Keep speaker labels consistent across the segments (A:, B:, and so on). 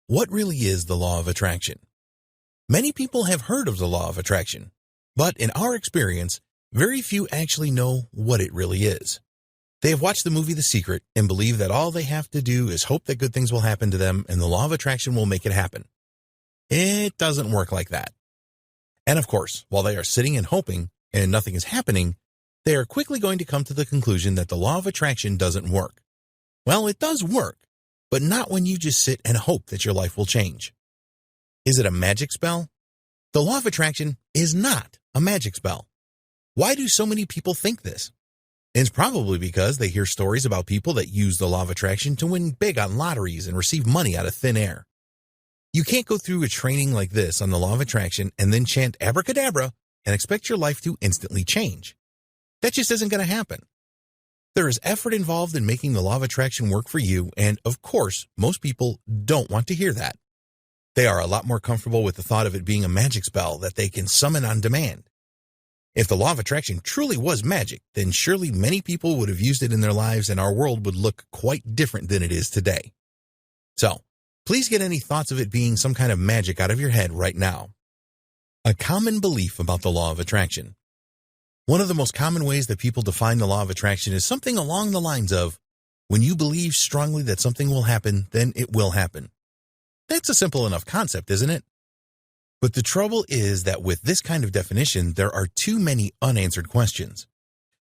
A: What really is the law of attraction? Many people have heard of the law of attraction, but in our experience, very few actually know what it really is. They have watched the movie The Secret and believe that all they have to do is hope that good things will happen to them and the law of attraction will make it happen. It doesn't work like that. And of course, while they are sitting and hoping and nothing is happening, they are quickly going to come to the conclusion that the law of attraction doesn't work. Well, it does work, but not when you just sit and hope that your life will change. Is it a magic spell? The law of attraction is not a magic spell. Why do so many people think this? It's probably because they hear stories about people that use the law of attraction to win big on lotteries and receive money out of thin air. You can't go through a training like this on the law of attraction and then chant abracadabra and expect your life to instantly change. That just isn't going to happen. There is effort involved in making the law of attraction work for you, and of course, most people don't want to hear that. They are a lot more comfortable with the thought of it being a magic spell that they can summon on demand. If the law of attraction truly was magic, then surely many people would have used it in their lives and our world would look quite different than it is today. So, please get any thoughts of it being some kind of magic out of your head right now. A common belief about the law of attraction. One of the most common ways that people define the law of attraction is something along the lines of, when you believe strongly that something will happen, then it will happen. That's a simple enough concept, isn't it? But the trouble is that with this kind of definition, there are too many unanswered questions.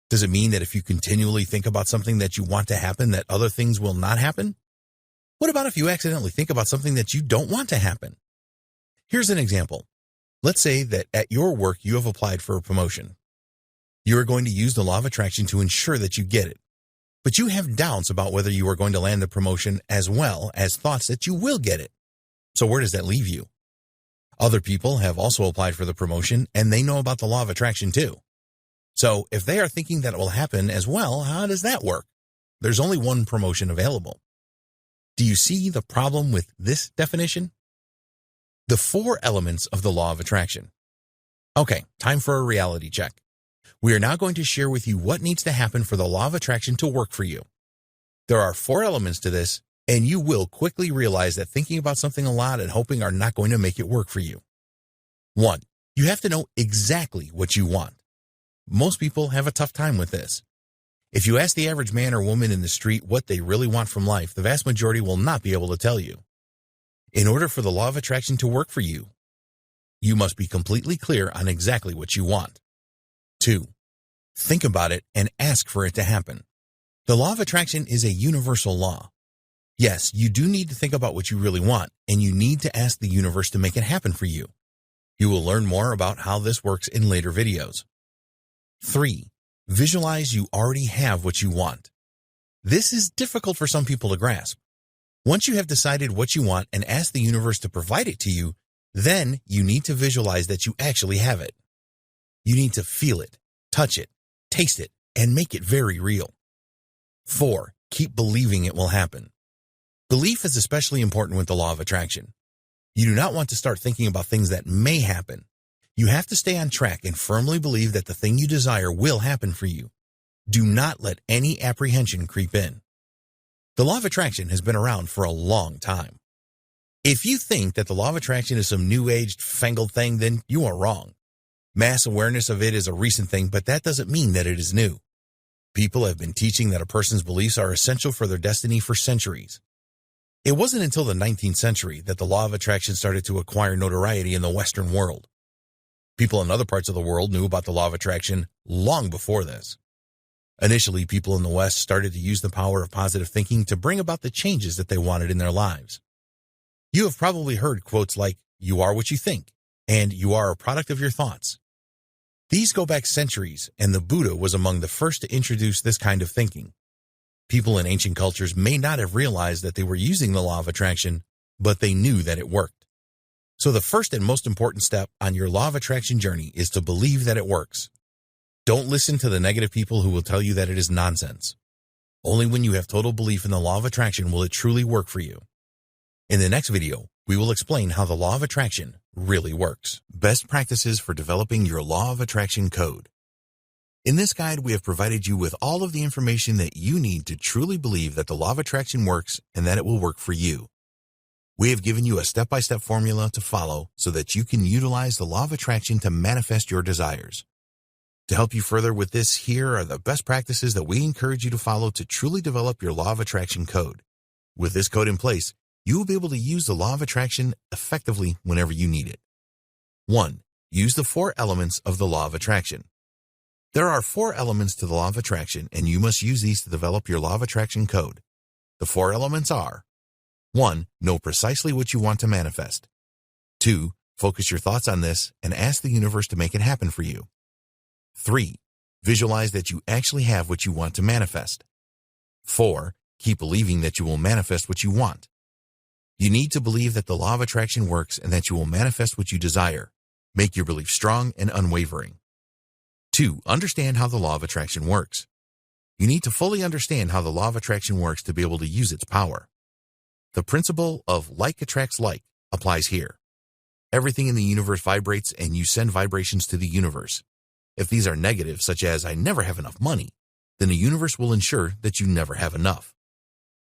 A: Does it mean that if you continually think about something that you want to happen, that other things will not happen? What about if you accidentally think about something that you don't want to happen? Here's an example. Let's say that at your work you have applied for a promotion. You are going to use the law of attraction to ensure that you get it. But you have doubts about whether you are going to land the promotion as well as thoughts that you will get it. So where does that leave you? Other people have also applied for the promotion and they know about the law of attraction too. So if they are thinking that it will happen as well, how does that work? There's only one promotion available. Do you see the problem with this definition? The 4 elements of the law of attraction. Okay, time for a reality check. We are now going to share with you what needs to happen for the law of attraction to work for you. There are 4 elements to this, and you will quickly realize that thinking about something a lot and hoping are not going to make it work for you. 1. You have to know exactly what you want. Most people have a tough time with this. If you ask the average man or woman in the street what they really want from life, the vast majority will not be able to tell you. In order for the law of attraction to work for you, you must be completely clear on exactly what you want. 2. Think about it and ask for it to happen. The law of attraction is a universal law. Yes, you do need to think about what you really want, and you need to ask the universe to make it happen for you. You will learn more about how this works in later videos. 3. Visualize you already have what you want. This is difficult for some people to grasp. Once you have decided what you want and asked the universe to provide it to you, then you need to visualize that you actually have it. You need to feel it, touch it, taste it, and make it very real. 4. Keep believing it will happen. Belief is especially important with the law of attraction. You do not want to start thinking about things that may happen. You have to stay on track and firmly believe that the thing you desire will happen for you. Do not let any apprehension creep in. The law of attraction has been around for a long time. If you think that the law of attraction is some new-aged, fangled thing, then you are wrong. Mass awareness of it is a recent thing, but that doesn't mean that it is new. People have been teaching that a person's beliefs are essential for their destiny for centuries. It wasn't until the 19th century that the law of attraction started to acquire notoriety in the Western world. People in other parts of the world knew about the law of attraction long before this. Initially, people in the West started to use the power of positive thinking to bring about the changes that they wanted in their lives. You have probably heard quotes like, "You are what you think," and "You are a product of your thoughts." These go back centuries, and the Buddha was among the first to introduce this kind of thinking. People in ancient cultures may not have realized that they were using the law of attraction, but they knew that it worked. So the first and most important step on your law of attraction journey is to believe that it works. Don't listen to the negative people who will tell you that it is nonsense. Only when you have total belief in the law of attraction will it truly work for you. In the next video, we will explain how the law of attraction really works. Best practices for developing your law of attraction code. In this guide, we have provided you with all of the information that you need to truly believe that the law of attraction works and that it will work for you. We have given you a step-by-step formula to follow so that you can utilize the law of attraction to manifest your desires. To help you further with this, here are the best practices that we encourage you to follow to truly develop your law of attraction code. With this code in place, you will be able to use the law of attraction effectively whenever you need it. 1. Use the 4 elements of the law of attraction. There are 4 elements to the law of attraction, and you must use these to develop your law of attraction code. The 4 elements are: 1. Know precisely what you want to manifest. 2. Focus your thoughts on this and ask the universe to make it happen for you. 3. Visualize that you actually have what you want to manifest. 4. Keep believing that you will manifest what you want. You need to believe that the law of attraction works and that you will manifest what you desire. Make your belief strong and unwavering. 2. Understand how the law of attraction works. You need to fully understand how the law of attraction works to be able to use its power. The principle of like attracts like applies here. Everything in the universe vibrates, and you send vibrations to the universe. If these are negative, such as "I never have enough money," then the universe will ensure that you never have enough.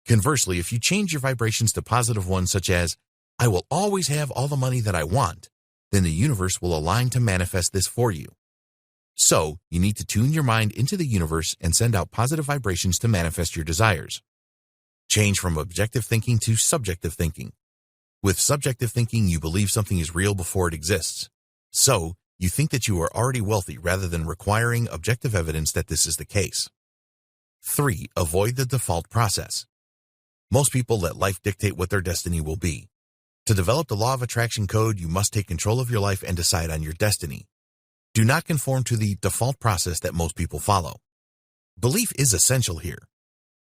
A: Conversely, if you change your vibrations to positive ones, such as "I will always have all the money that I want," then the universe will align to manifest this for you. So, you need to tune your mind into the universe and send out positive vibrations to manifest your desires. Change from objective thinking to subjective thinking. With subjective thinking, you believe something is real before it exists. So, you think that you are already wealthy rather than requiring objective evidence that this is the case. 3. Avoid the default process. Most people let life dictate what their destiny will be. To develop the law of attraction code, you must take control of your life and decide on your destiny. Do not conform to the default process that most people follow. Belief is essential here.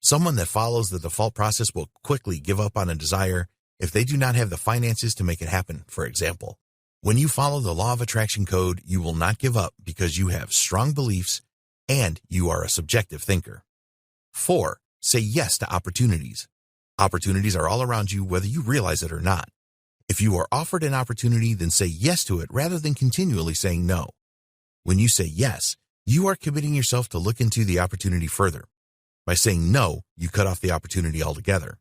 A: Someone that follows the default process will quickly give up on a desire if they do not have the finances to make it happen, for example. When you follow the law of attraction code, you will not give up because you have strong beliefs and you are a subjective thinker. 4. Say yes to opportunities. Opportunities are all around you, whether you realize it or not. If you are offered an opportunity, then say yes to it rather than continually saying no. When you say yes, you are committing yourself to look into the opportunity further. By saying no, you cut off the opportunity altogether.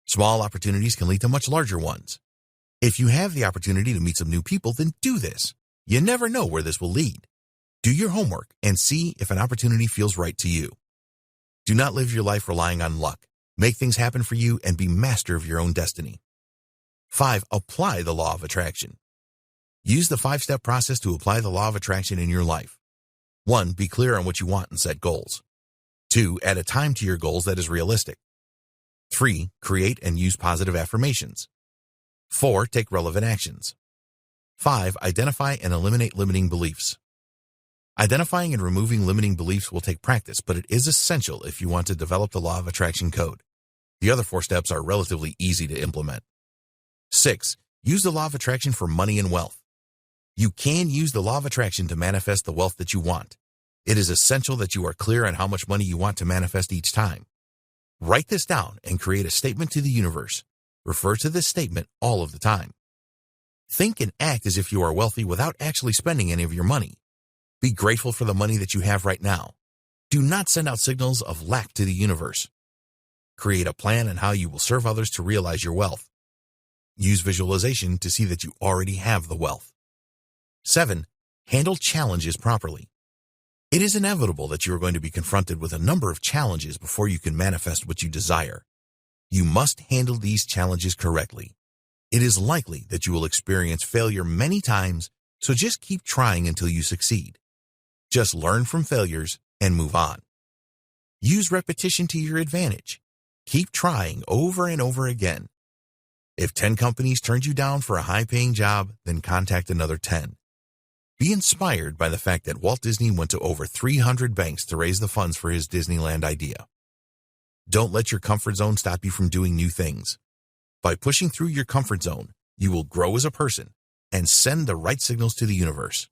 A: Small opportunities can lead to much larger ones. If you have the opportunity to meet some new people, then do this. You never know where this will lead. Do your homework and see if an opportunity feels right to you. Do not live your life relying on luck. Make things happen for you and be master of your own destiny. 5. Apply the law of attraction. Use the 5-step process to apply the law of attraction in your life. 1. Be clear on what you want and set goals. 2. Add a time to your goals that is realistic. 3. Create and use positive affirmations. 4. Take relevant actions. 5. Identify and eliminate limiting beliefs. Identifying and removing limiting beliefs will take practice, but it is essential if you want to develop the law of attraction code. The other 4 steps are relatively easy to implement. 6. Use the law of attraction for money and wealth. You can use the law of attraction to manifest the wealth that you want. It is essential that you are clear on how much money you want to manifest each time. Write this down and create a statement to the universe. Refer to this statement all of the time. Think and act as if you are wealthy without actually spending any of your money. Be grateful for the money that you have right now. Do not send out signals of lack to the universe. Create a plan on how you will serve others to realize your wealth. Use visualization to see that you already have the wealth. 7. Handle challenges properly. It is inevitable that you are going to be confronted with a number of challenges before you can manifest what you desire. You must handle these challenges correctly. It is likely that you will experience failure many times, so just keep trying until you succeed. Just learn from failures and move on. Use repetition to your advantage. Keep trying over and over again. If 10 companies turned you down for a high-paying job, then contact another 10. Be inspired by the fact that Walt Disney went to over 300 banks to raise the funds for his Disneyland idea. Don't let your comfort zone stop you from doing new things. By pushing through your comfort zone, you will grow as a person and send the right signals to the universe.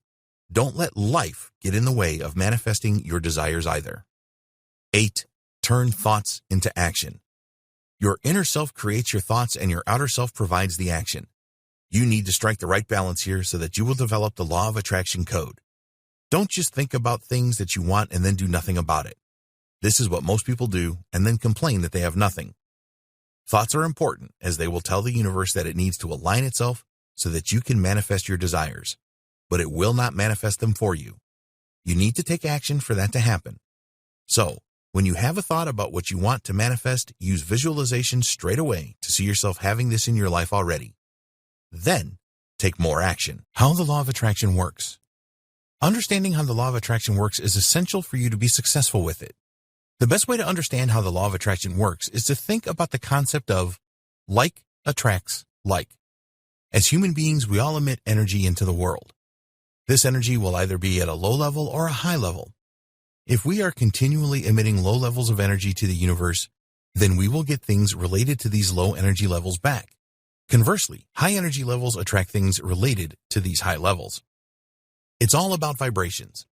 A: Don't let life get in the way of manifesting your desires either. 8. Turn thoughts into action. Your inner self creates your thoughts and your outer self provides the action. You need to strike the right balance here so that you will develop the law of attraction code. Don't just think about things that you want and then do nothing about it. This is what most people do and then complain that they have nothing. Thoughts are important as they will tell the universe that it needs to align itself so that you can manifest your desires, but it will not manifest them for you. You need to take action for that to happen. So, when you have a thought about what you want to manifest, use visualization straight away to see yourself having this in your life already. Then, take more action. How the law of attraction works. Understanding how the law of attraction works is essential for you to be successful with it. The best way to understand how the law of attraction works is to think about the concept of like attracts like. As human beings, we all emit energy into the world. This energy will either be at a low level or a high level. If we are continually emitting low levels of energy to the universe, then we will get things related to these low energy levels back. Conversely, high energy levels attract things related to these high levels. It's all about vibrations.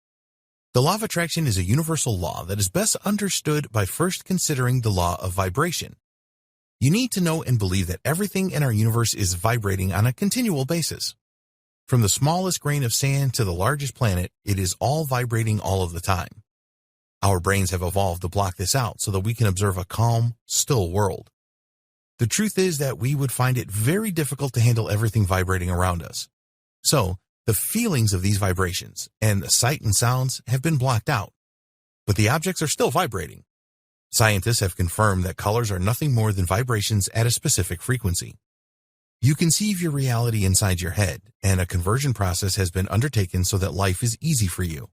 A: The law of attraction is a universal law that is best understood by first considering the law of vibration. You need to know and believe that everything in our universe is vibrating on a continual basis. From the smallest grain of sand to the largest planet, it is all vibrating all of the time. Our brains have evolved to block this out so that we can observe a calm, still world. The truth is that we would find it very difficult to handle everything vibrating around us. So, the feelings of these vibrations and the sight and sounds have been blocked out, but the objects are still vibrating. Scientists have confirmed that colors are nothing more than vibrations at a specific frequency. You conceive your reality inside your head, and a conversion process has been undertaken so that life is easy for you.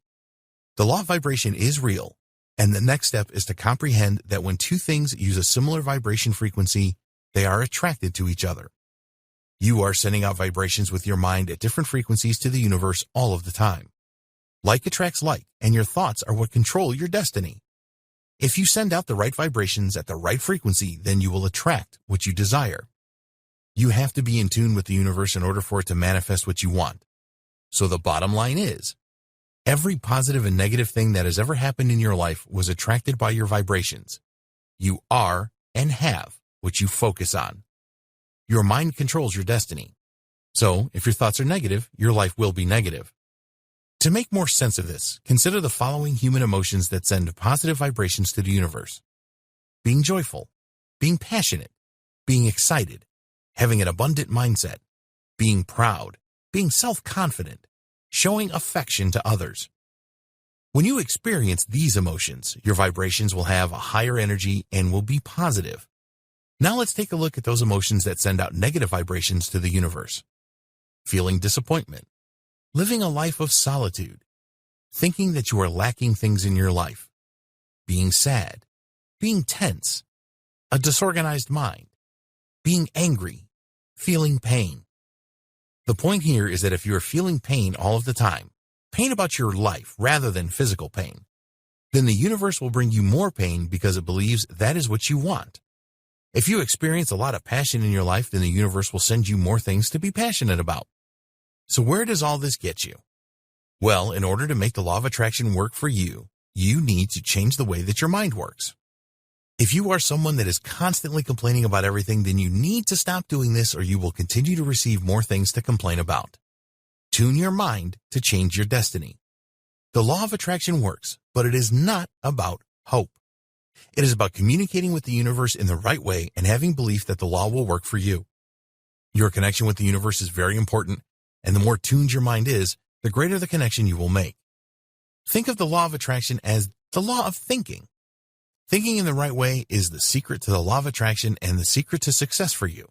A: The law of vibration is real, and the next step is to comprehend that when two things use a similar vibration frequency, they are attracted to each other. You are sending out vibrations with your mind at different frequencies to the universe all of the time. Like attracts like, and your thoughts are what control your destiny. If you send out the right vibrations at the right frequency, then you will attract what you desire. You have to be in tune with the universe in order for it to manifest what you want. So the bottom line is, every positive and negative thing that has ever happened in your life was attracted by your vibrations. You are and have what you focus on. Your mind controls your destiny. So, if your thoughts are negative, your life will be negative. To make more sense of this, consider the following human emotions that send positive vibrations to the universe. Being joyful, being passionate, being excited, having an abundant mindset, being proud, being self-confident, showing affection to others. When you experience these emotions, your vibrations will have a higher energy and will be positive. Now let's take a look at those emotions that send out negative vibrations to the universe. Feeling disappointment, living a life of solitude, thinking that you are lacking things in your life, being sad, being tense, a disorganized mind, being angry, feeling pain. The point here is that if you are feeling pain all of the time, pain about your life rather than physical pain, then the universe will bring you more pain because it believes that is what you want. If you experience a lot of passion in your life, then the universe will send you more things to be passionate about. So where does all this get you? Well, in order to make the law of attraction work for you, you need to change the way that your mind works. If you are someone that is constantly complaining about everything, then you need to stop doing this or you will continue to receive more things to complain about. Tune your mind to change your destiny. The law of attraction works, but it is not about hope. It is about communicating with the universe in the right way and having belief that the law will work for you. Your connection with the universe is very important, and the more tuned your mind is, the greater the connection you will make. Think of the law of attraction as the law of thinking. Thinking in the right way is the secret to the law of attraction and the secret to success for you.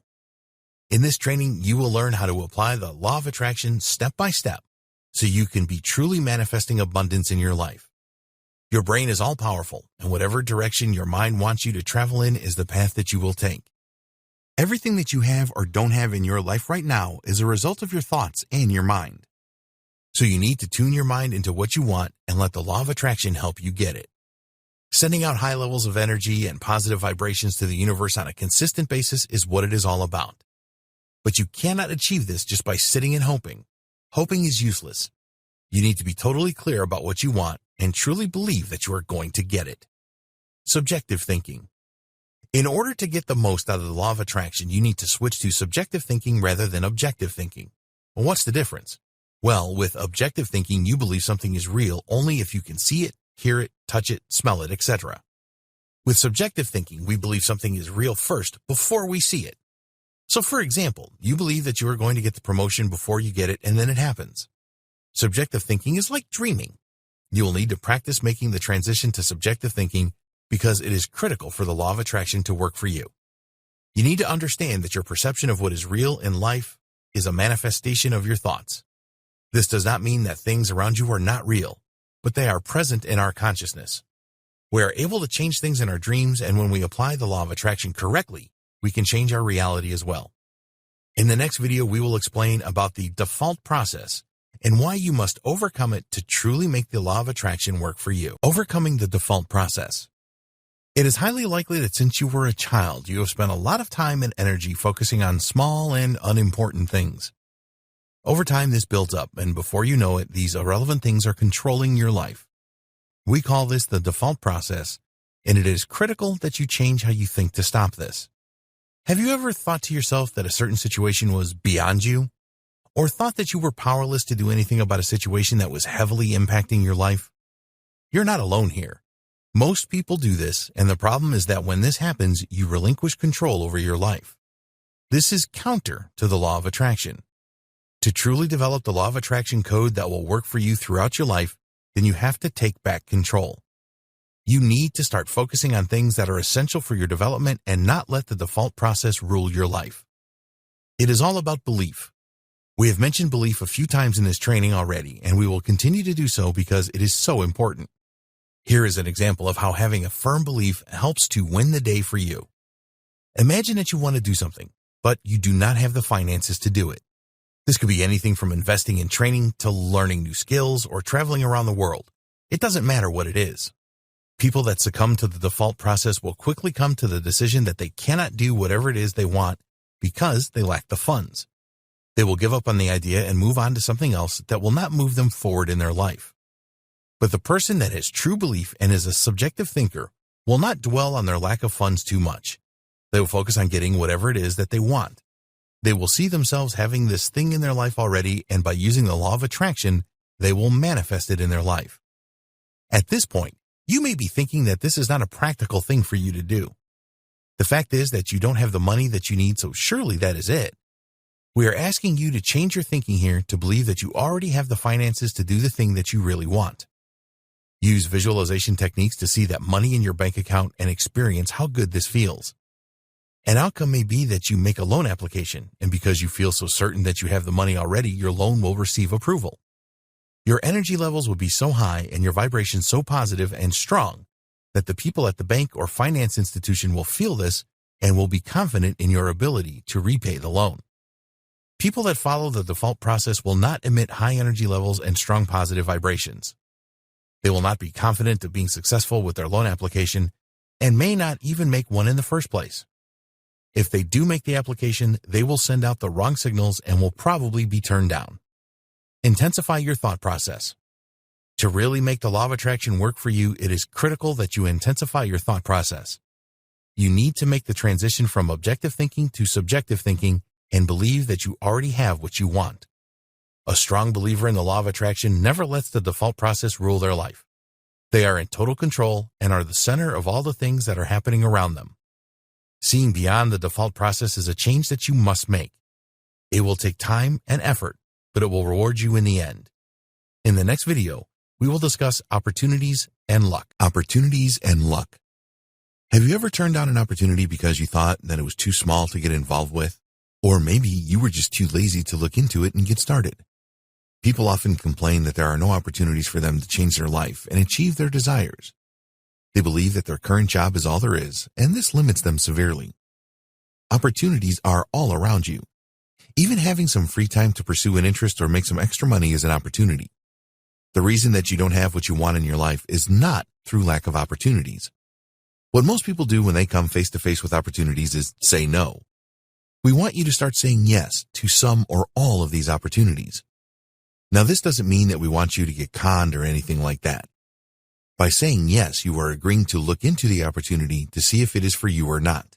A: In this training, you will learn how to apply the law of attraction step by step so you can be truly manifesting abundance in your life. Your brain is all-powerful, and whatever direction your mind wants you to travel in is the path that you will take. Everything that you have or don't have in your life right now is a result of your thoughts and your mind. So you need to tune your mind into what you want and let the law of attraction help you get it. Sending out high levels of energy and positive vibrations to the universe on a consistent basis is what it is all about. But you cannot achieve this just by sitting and hoping. Hoping is useless. You need to be totally clear about what you want and truly believe that you are going to get it. Subjective thinking. In order to get the most out of the law of attraction, you need to switch to subjective thinking rather than objective thinking. Well, what's the difference? Well, with objective thinking, you believe something is real only if you can see it, hear it, touch it, smell it, etc. With subjective thinking, we believe something is real first before we see it. So for example, you believe that you are going to get the promotion before you get it, and then it happens. Subjective thinking is like dreaming. You will need to practice making the transition to subjective thinking because it is critical for the law of attraction to work for you. You need to understand that your perception of what is real in life is a manifestation of your thoughts. This does not mean that things around you are not real, but they are present in our consciousness. We are able to change things in our dreams, and when we apply the law of attraction correctly, we can change our reality as well. In the next video, we will explain about the default process and why you must overcome it to truly make the law of attraction work for you. Overcoming the default process. It is highly likely that since you were a child, you have spent a lot of time and energy focusing on small and unimportant things. Over time, this builds up, and before you know it, these irrelevant things are controlling your life. We call this the default process, and it is critical that you change how you think to stop this. Have you ever thought to yourself that a certain situation was beyond you? Or thought that you were powerless to do anything about a situation that was heavily impacting your life? You're not alone here. Most people do this, and the problem is that when this happens, you relinquish control over your life. This is counter to the law of attraction. To truly develop the law of attraction code that will work for you throughout your life, then you have to take back control. You need to start focusing on things that are essential for your development and not let the default process rule your life. It is all about belief. We have mentioned belief a few times in this training already, and we will continue to do so because it is so important. Here is an example of how having a firm belief helps to win the day for you. Imagine that you want to do something, but you do not have the finances to do it. This could be anything from investing in training to learning new skills or traveling around the world. It doesn't matter what it is. People that succumb to the default process will quickly come to the decision that they cannot do whatever it is they want because they lack the funds. They will give up on the idea and move on to something else that will not move them forward in their life. But the person that has true belief and is a subjective thinker will not dwell on their lack of funds too much. They will focus on getting whatever it is that they want. They will see themselves having this thing in their life already, and by using the law of attraction, they will manifest it in their life. At this point, you may be thinking that this is not a practical thing for you to do. The fact is that you don't have the money that you need, so surely that is it. We are asking you to change your thinking here to believe that you already have the finances to do the thing that you really want. Use visualization techniques to see that money in your bank account and experience how good this feels. An outcome may be that you make a loan application, and because you feel so certain that you have the money already, your loan will receive approval. Your energy levels will be so high and your vibration so positive and strong that the people at the bank or finance institution will feel this and will be confident in your ability to repay the loan. People that follow the default process will not emit high energy levels and strong positive vibrations. They will not be confident of being successful with their loan application and may not even make one in the first place. If they do make the application, they will send out the wrong signals and will probably be turned down. Intensify your thought process. To really make the law of attraction work for you, it is critical that you intensify your thought process. You need to make the transition from objective thinking to subjective thinking and believe that you already have what you want. A strong believer in the law of attraction never lets the default process rule their life. They are in total control and are the center of all the things that are happening around them. Seeing beyond the default process is a change that you must make. It will take time and effort, but it will reward you in the end. In the next video, we will discuss opportunities and luck. Opportunities and luck. Have you ever turned down an opportunity because you thought that it was too small to get involved with? Or maybe you were just too lazy to look into it and get started. People often complain that there are no opportunities for them to change their life and achieve their desires. They believe that their current job is all there is, and this limits them severely. Opportunities are all around you. Even having some free time to pursue an interest or make some extra money is an opportunity. The reason that you don't have what you want in your life is not through lack of opportunities. What most people do when they come face to face with opportunities is say no. We want you to start saying yes to some or all of these opportunities. Now, this doesn't mean that we want you to get conned or anything like that. By saying yes, you are agreeing to look into the opportunity to see if it is for you or not.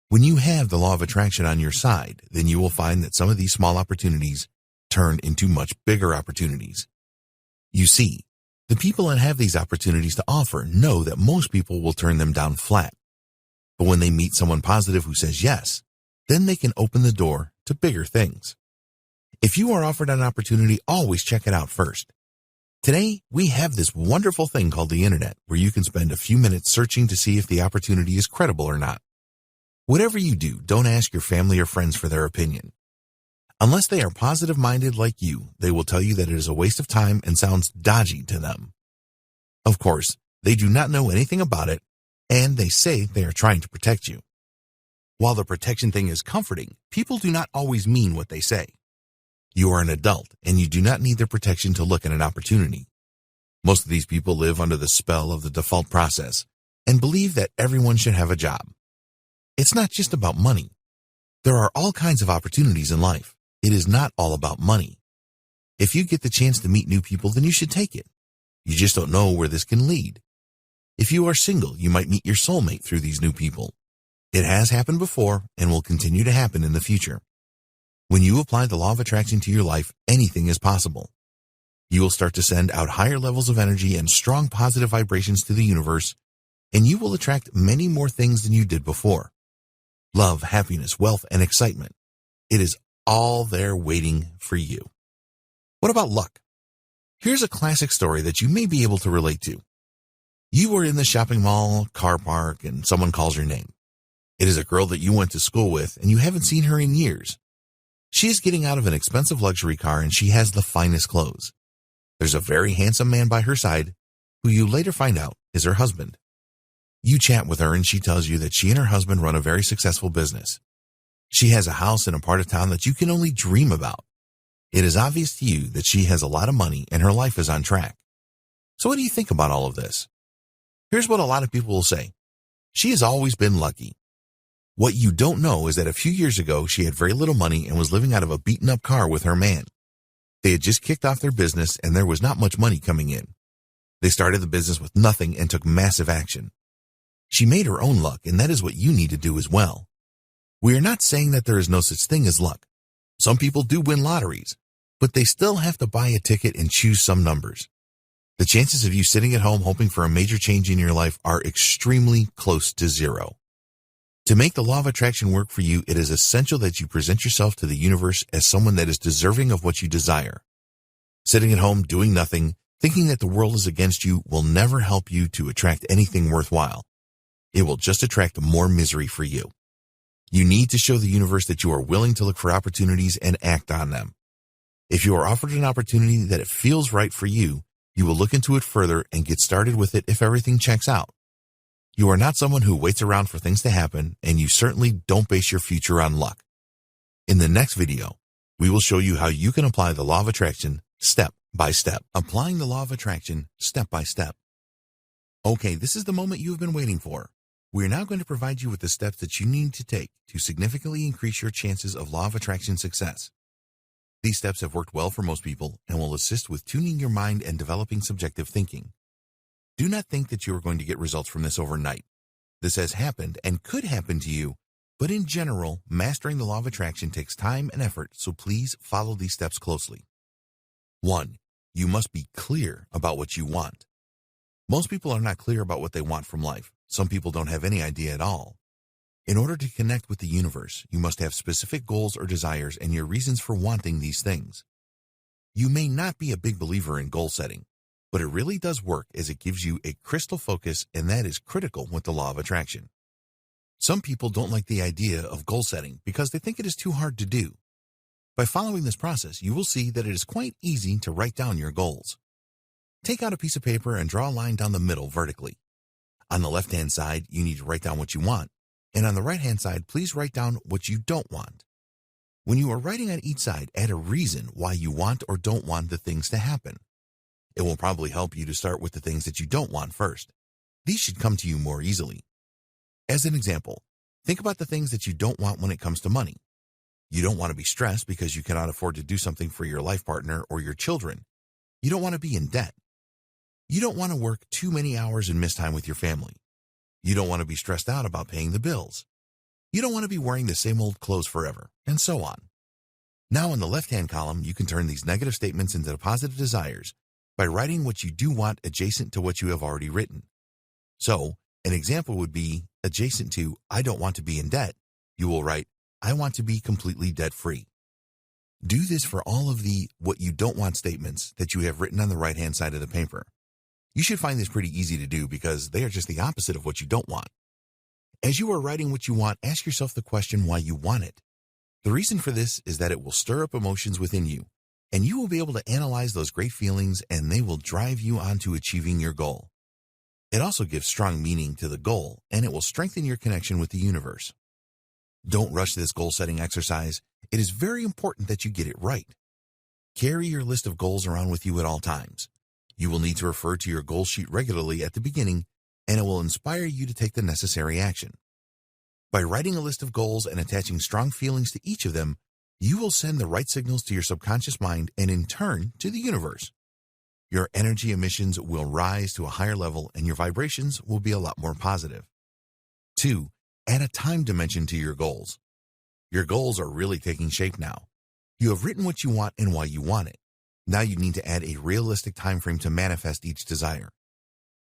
A: When you have the law of attraction on your side, then you will find that some of these small opportunities turn into much bigger opportunities. You see, The people that have these opportunities to offer know that most people will turn them down flat. But when they meet someone positive who says yes, then they can open the door to bigger things. If you are offered an opportunity, always check it out first. Today, we have this wonderful thing called the internet where you can spend a few minutes searching to see if the opportunity is credible or not. Whatever you do, don't ask your family or friends for their opinion. Unless they are positive-minded like you, they will tell you that it is a waste of time and sounds dodgy to them. Of course, they do not know anything about it, and they say they are trying to protect you. While the protection thing is comforting, people do not always mean what they say. You are an adult, and you do not need their protection to look at an opportunity. Most of these people live under the spell of the default process and believe that everyone should have a job. It's not just about money. There are all kinds of opportunities in life. It is not all about money. If you get the chance to meet new people, then you should take it. You just don't know where this can lead. If you are single, you might meet your soulmate through these new people. It has happened before and will continue to happen in the future. When you apply the law of attraction to your life, anything is possible. You will start to send out higher levels of energy and strong positive vibrations to the universe, and you will attract many more things than you did before. Love, happiness, wealth, and excitement. It is all there waiting for you. What about luck? Here's a classic story that you may be able to relate to. You are in the shopping mall, car park, and someone calls your name. It is a girl that you went to school with, and you haven't seen her in years. She is getting out of an expensive luxury car, and she has the finest clothes. There's a very handsome man by her side, who you later find out is her husband. You chat with her, and she tells you that she and her husband run a very successful business. She has a house in a part of town that you can only dream about. It is obvious to you that she has a lot of money and her life is on track. So what do you think about all of this? Here's what a lot of people will say. She has always been lucky. What you don't know is that a few years ago, she had very little money and was living out of a beaten-up car with her man. They had just kicked off their business and there was not much money coming in. They started the business with nothing and took massive action. She made her own luck, and that is what you need to do as well. We are not saying that there is no such thing as luck. Some people do win lotteries, but they still have to buy a ticket and choose some numbers. The chances of you sitting at home hoping for a major change in your life are extremely close to zero. To make the law of attraction work for you, it is essential that you present yourself to the universe as someone that is deserving of what you desire. Sitting at home doing nothing, thinking that the world is against you, will never help you to attract anything worthwhile. It will just attract more misery for you. You need to show the universe that you are willing to look for opportunities and act on them. If you are offered an opportunity that it feels right for you, you will look into it further and get started with it if everything checks out. You are not someone who waits around for things to happen, and you certainly don't base your future on luck. In the next video, we will show you how you can apply the law of attraction step by step. Applying the law of attraction step by step. Okay, this is the moment you have been waiting for. We are now going to provide you with the steps that you need to take to significantly increase your chances of law of attraction success. These steps have worked well for most people and will assist with tuning your mind and developing subjective thinking. Do not think that you are going to get results from this overnight. This has happened and could happen to you, but in general, mastering the law of attraction takes time and effort, so please follow these steps closely. 1. You must be clear about what you want. Most people are not clear about what they want from life. Some people don't have any idea at all. In order to connect with the universe, you must have specific goals or desires and your reasons for wanting these things. You may not be a big believer in goal setting, but it really does work as it gives you a crystal focus, and that is critical with the law of attraction. Some people don't like the idea of goal setting because they think it is too hard to do. By following this process, you will see that it is quite easy to write down your goals. Take out a piece of paper and draw a line down the middle vertically. On the left-hand side, you need to write down what you want, and on the right-hand side, please write down what you don't want. When you are writing on each side, add a reason why you want or don't want the things to happen. It will probably help you to start with the things that you don't want first. These should come to you more easily. As an example, think about the things that you don't want when it comes to money. You don't want to be stressed because you cannot afford to do something for your life partner or your children. You don't want to be in debt. You don't want to work too many hours and miss time with your family. You don't want to be stressed out about paying the bills. You don't want to be wearing the same old clothes forever, and so on. Now in the left-hand column, you can turn these negative statements into positive desires by writing what you do want adjacent to what you have already written. So, an example would be adjacent to I don't want to be in debt. You will write, I want to be completely debt-free. Do this for all of the what you don't want statements that you have written on the right-hand side of the paper. You should find this pretty easy to do because they are just the opposite of what you don't want. As you are writing what you want, ask yourself the question why you want it. The reason for this is that it will stir up emotions within you, and you will be able to analyze those great feelings and they will drive you on to achieving your goal. It also gives strong meaning to the goal, and it will strengthen your connection with the universe. Don't rush this goal-setting exercise. It is very important that you get it right. Carry your list of goals around with you at all times. You will need to refer to your goal sheet regularly at the beginning, and it will inspire you to take the necessary action. By writing a list of goals and attaching strong feelings to each of them, you will send the right signals to your subconscious mind and in turn to the universe. Your energy emissions will rise to a higher level and your vibrations will be a lot more positive. 2. Add a time dimension to your goals. Your goals are really taking shape now. You have written what you want and why you want it. Now you need to add a realistic time frame to manifest each desire.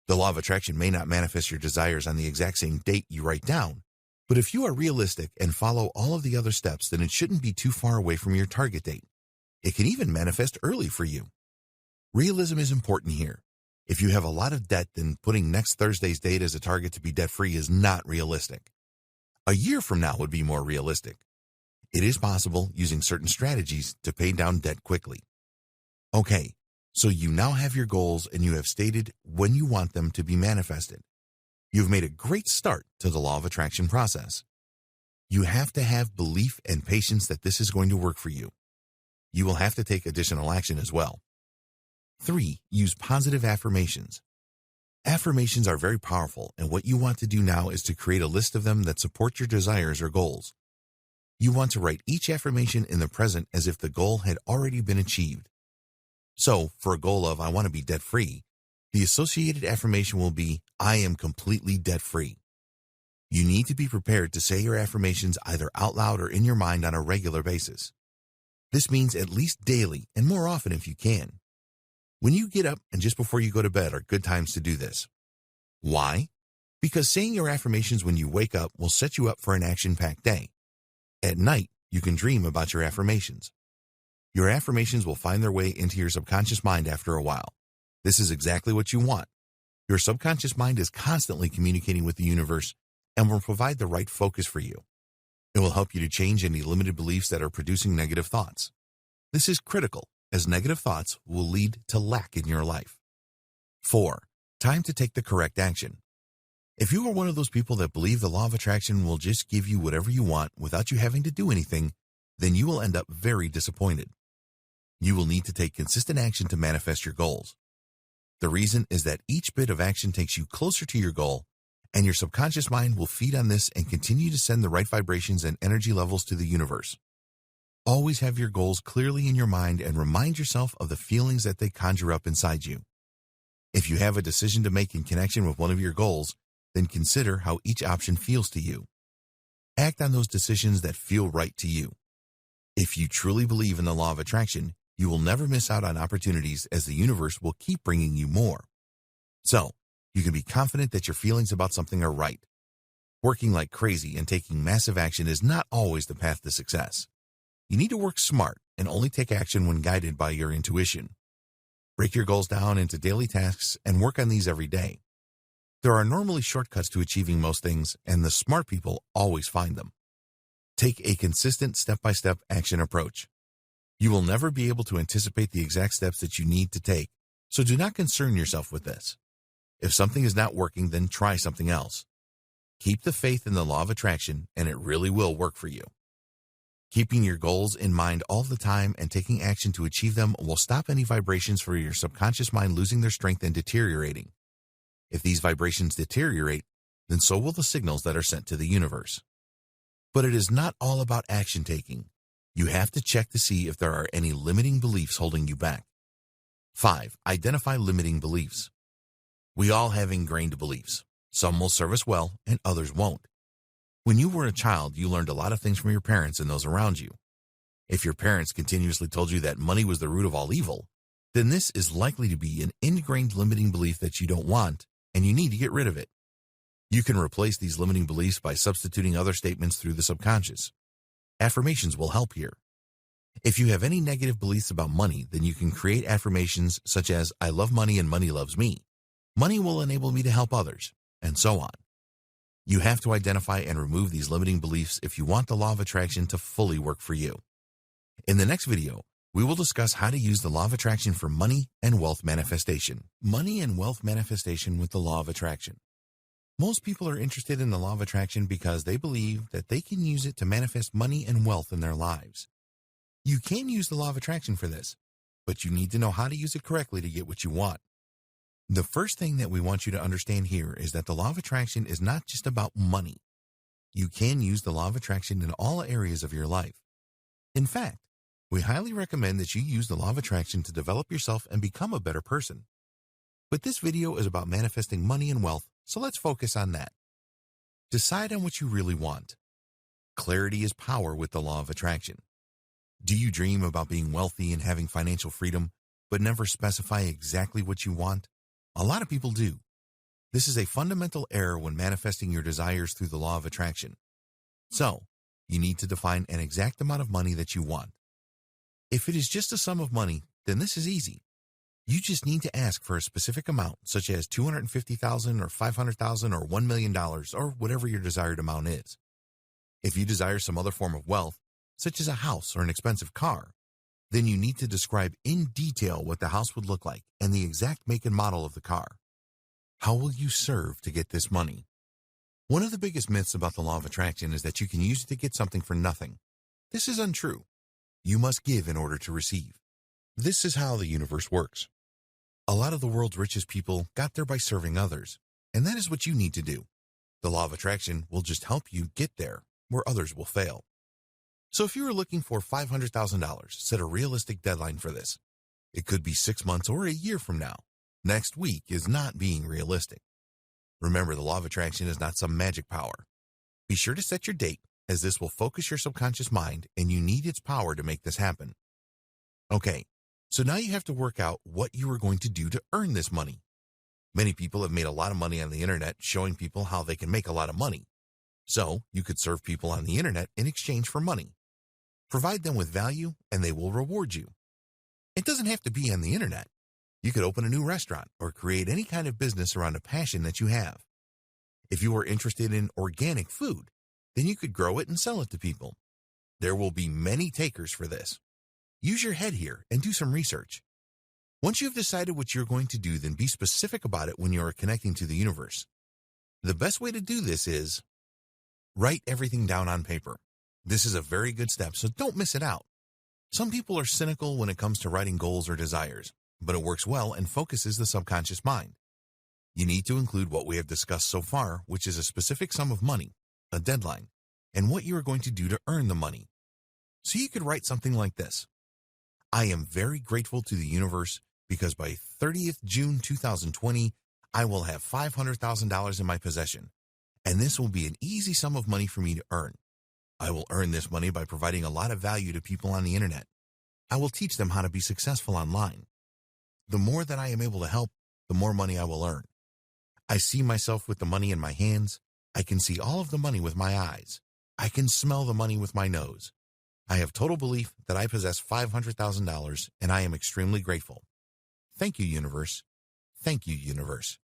A: The law of attraction may not manifest your desires on the exact same date you write down, but if you are realistic and follow all of the other steps, then it shouldn't be too far away from your target date. It can even manifest early for you. Realism is important here. If you have a lot of debt, then putting next Thursday's date as a target to be debt-free is not realistic. A year from now would be more realistic. It is possible using certain strategies to pay down debt quickly. Okay, so you now have your goals and you have stated when you want them to be manifested. You've made a great start to the law of attraction process. You have to have belief and patience that this is going to work for you. You will have to take additional action as well. 3. Use positive affirmations. Affirmations are very powerful, and what you want to do now is to create a list of them that support your desires or goals. You want to write each affirmation in the present as if the goal had already been achieved. So, for a goal of I want to be debt-free, the associated affirmation will be I am completely debt-free. You need to be prepared to say your affirmations either out loud or in your mind on a regular basis. This means at least daily and more often if you can. When you get up and just before you go to bed are good times to do this. Why? Because saying your affirmations when you wake up will set you up for an action-packed day. At night, you can dream about your affirmations. Your affirmations will find their way into your subconscious mind after a while. This is exactly what you want. Your subconscious mind is constantly communicating with the universe and will provide the right focus for you. It will help you to change any limited beliefs that are producing negative thoughts. This is critical, as negative thoughts will lead to lack in your life. 4. Time to take the correct action. If you are one of those people that believe the law of attraction will just give you whatever you want without you having to do anything, then you will end up very disappointed. You will need to take consistent action to manifest your goals. The reason is that each bit of action takes you closer to your goal, and your subconscious mind will feed on this and continue to send the right vibrations and energy levels to the universe. Always have your goals clearly in your mind and remind yourself of the feelings that they conjure up inside you. If you have a decision to make in connection with one of your goals, then consider how each option feels to you. Act on those decisions that feel right to you. If you truly believe in the law of attraction, you will never miss out on opportunities as the universe will keep bringing you more. So, you can be confident that your feelings about something are right. Working like crazy and taking massive action is not always the path to success. You need to work smart and only take action when guided by your intuition. Break your goals down into daily tasks and work on these every day. There are normally shortcuts to achieving most things, and the smart people always find them. Take a consistent step-by-step action approach. You will never be able to anticipate the exact steps that you need to take, so do not concern yourself with this. If something is not working, then try something else. Keep the faith in the law of attraction, and it really will work for you. Keeping your goals in mind all the time and taking action to achieve them will stop any vibrations for your subconscious mind losing their strength and deteriorating. If these vibrations deteriorate, then so will the signals that are sent to the universe. But it is not all about action taking. You have to check to see if there are any limiting beliefs holding you back. 5. Identify limiting beliefs. We all have ingrained beliefs. Some will serve us well and others won't. When you were a child, you learned a lot of things from your parents and those around you. If your parents continuously told you that money was the root of all evil, then this is likely to be an ingrained limiting belief that you don't want, and you need to get rid of it. You can replace these limiting beliefs by substituting other statements through the subconscious. Affirmations will help here. If you have any negative beliefs about money, then you can create affirmations such as, I love money and money loves me. Money will enable me to help others, and so on. You have to identify and remove these limiting beliefs if you want the law of attraction to fully work for you. In the next video, we will discuss how to use the law of attraction for money and wealth manifestation. Money and wealth manifestation with the law of attraction. Most people are interested in the law of attraction because they believe that they can use it to manifest money and wealth in their lives. You can use the law of attraction for this, but you need to know how to use it correctly to get what you want. The first thing that we want you to understand here is that the law of attraction is not just about money. You can use the law of attraction in all areas of your life. In fact, we highly recommend that you use the law of attraction to develop yourself and become a better person. But this video is about manifesting money and wealth, so let's focus on that. Decide on what you really want. Clarity is power with the law of attraction. Do you dream about being wealthy and having financial freedom, but never specify exactly what you want? A lot of people do. This is a fundamental error when manifesting your desires through the law of attraction. So, you need to define an exact amount of money that you want. If it is just a sum of money, then this is easy. You just need to ask for a specific amount, such as $250,000 or $500,000 or $1 million, or whatever your desired amount is. If you desire some other form of wealth, such as a house or an expensive car, then you need to describe in detail what the house would look like and the exact make and model of the car. How will you serve to get this money? One of the biggest myths about the law of attraction is that you can use it to get something for nothing. This is untrue. You must give in order to receive. This is how the universe works. A lot of the world's richest people got there by serving others, and that is what you need to do. The law of attraction will just help you get there where others will fail. So if you are looking for $500,000, set a realistic deadline for this. It could be 6 months or a year from now. Next week is not being realistic. Remember, the law of attraction is not some magic power. Be sure to set your date, as this will focus your subconscious mind, and you need its power to make this happen. Okay, so now you have to work out what you are going to do to earn this money. Many people have made a lot of money on the internet showing people how they can make a lot of money. So, you could serve people on the internet in exchange for money. Provide them with value, and they will reward you. It doesn't have to be on the internet. You could open a new restaurant or create any kind of business around a passion that you have. If you are interested in organic food, then you could grow it and sell it to people. There will be many takers for this. Use your head here and do some research. Once you have decided what you're going to do, then be specific about it when you are connecting to the universe. The best way to do this is write everything down on paper. This is a very good step, so don't miss it out. Some people are cynical when it comes to writing goals or desires, but it works well and focuses the subconscious mind. You need to include what we have discussed so far, which is a specific sum of money, a deadline, and what you are going to do to earn the money. So you could write something like this. I am very grateful to the universe because by 30th June 2020, I will have $500,000 in my possession, and this will be an easy sum of money for me to earn. I will earn this money by providing a lot of value to people on the internet. I will teach them how to be successful online. The more that I am able to help, the more money I will earn. I see myself with the money in my hands. I can see all of the money with my eyes. I can smell the money with my nose. I have total belief that I possess $500,000, and I am extremely grateful. Thank you, universe. Thank you, universe.